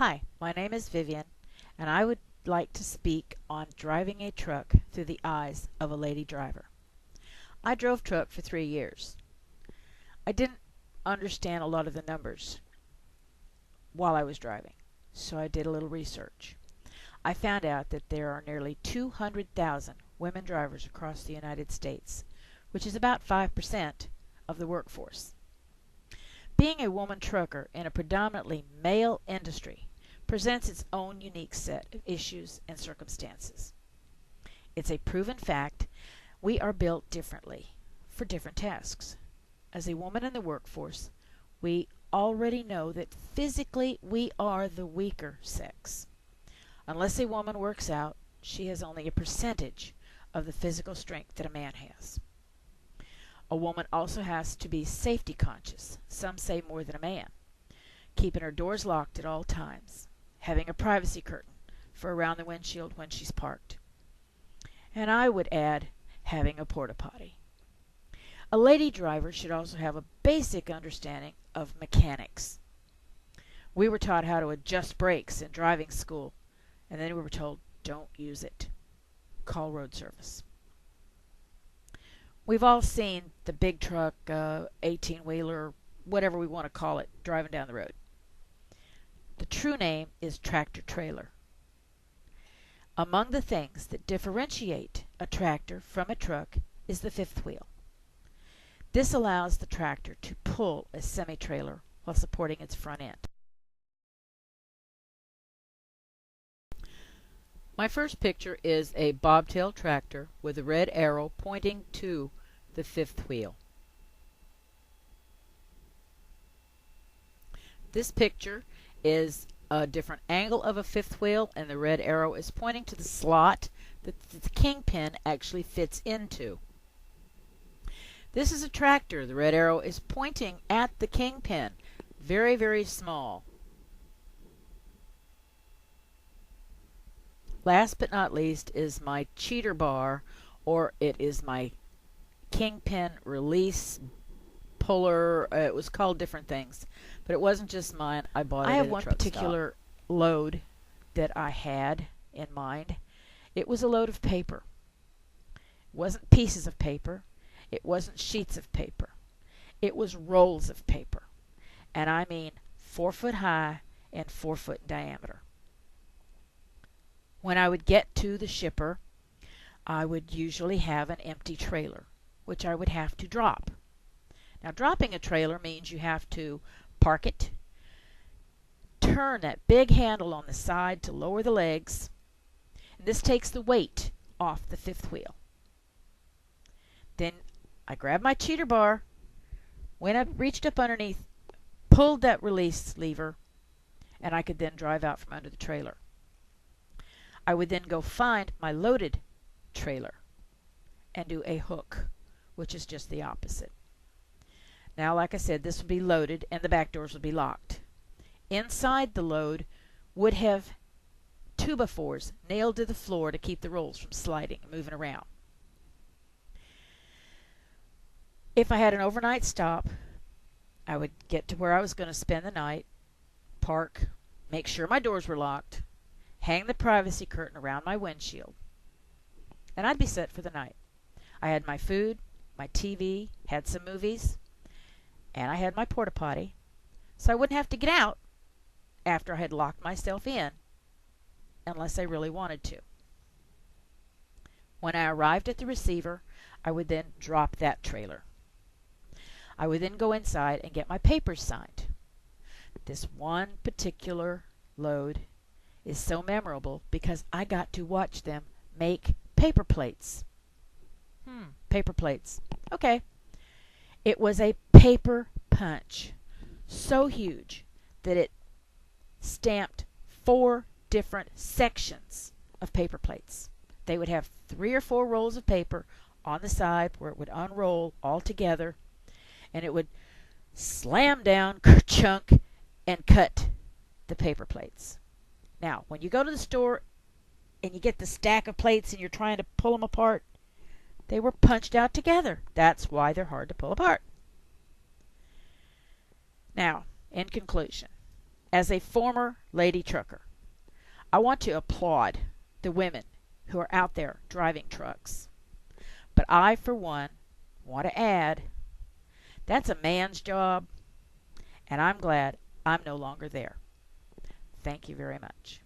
Hi, my name is Vivian, and I would like to speak on driving a truck through the eyes of a lady driver. I drove truck for 3 years. I didn't understand a lot of the numbers while I was driving, so I did a little research. I found out that there are nearly 200,000 women drivers across the United States, which is about 5% of the workforce. Being a woman trucker in a predominantly male industry presents its own unique set of issues and circumstances. It's a proven fact we are built differently for different tasks. As a woman in the workforce, we already know that physically we are the weaker sex. Unless a woman works out, she has only a percentage of the physical strength that a man has. A woman also has to be safety conscious, some say more than a man, keeping her doors locked at all times, having a privacy curtain for around the windshield when she's parked. And I would add, having a porta potty. A lady driver should also have a basic understanding of mechanics. We were taught how to adjust brakes in driving school, and then we were told, don't use it. Call road service. We've all seen the big truck, 18-wheeler, whatever we want to call it, driving down the road. The true name is tractor trailer. Among the things that differentiate a tractor from a truck is the fifth wheel. This allows the tractor to pull a semi-trailer while supporting its front end. My first picture is a bobtail tractor with a red arrow pointing to the fifth wheel. This picture is a different angle of a fifth wheel, and the red arrow is pointing to the slot that the kingpin actually fits into. This is a tractor. The red arrow is pointing at the kingpin. Very, very small. Last but not least is my cheater bar, or it is my kingpin release puller. It was called different things, but it wasn't just mine. I bought it at a truck stop. I have one particular load that I had in mind. It was a load of paper. It wasn't pieces of paper. It wasn't sheets of paper. It was rolls of paper. And I mean 4 foot high and 4 foot in diameter. When I would get to the shipper, I would usually have an empty trailer, which I would have to drop. Now, dropping a trailer means you have to park it, turn that big handle on the side to lower the legs, and this takes the weight off the fifth wheel. Then I grabbed my cheater bar, went up, reached up underneath, pulled that release lever, and I could then drive out from under the trailer. I would then go find my loaded trailer and do a hook, which is just the opposite. Now, like I said, this would be loaded and the back doors would be locked. Inside the load would have 2x4s nailed to the floor to keep the rolls from sliding and moving around. If I had an overnight stop, I would get to where I was going to spend the night, park, make sure my doors were locked, hang the privacy curtain around my windshield, and I'd be set for the night. I had my food, my TV, had some movies, and I had my porta potty, so I wouldn't have to get out after I had locked myself in unless I really wanted to. When I arrived at the receiver, I would then drop that trailer. I would then go inside and get my papers signed. This one particular load is so memorable because I got to watch them make paper plates. Paper plates. Okay. It was a paper punch so huge that it stamped 4 different sections of paper plates. They would have 3 or 4 rolls of paper on the side where it would unroll all together, and it would slam down, chunk, and cut the paper plates. Now, when you go to the store and you get the stack of plates and you're trying to pull them apart, they were punched out together. That's why they're hard to pull apart. Now, in conclusion, As a former lady trucker, I want to applaud the women who are out there driving trucks. But I, for one, want to add that's a man's job, and I'm glad I'm no longer there. Thank you very much.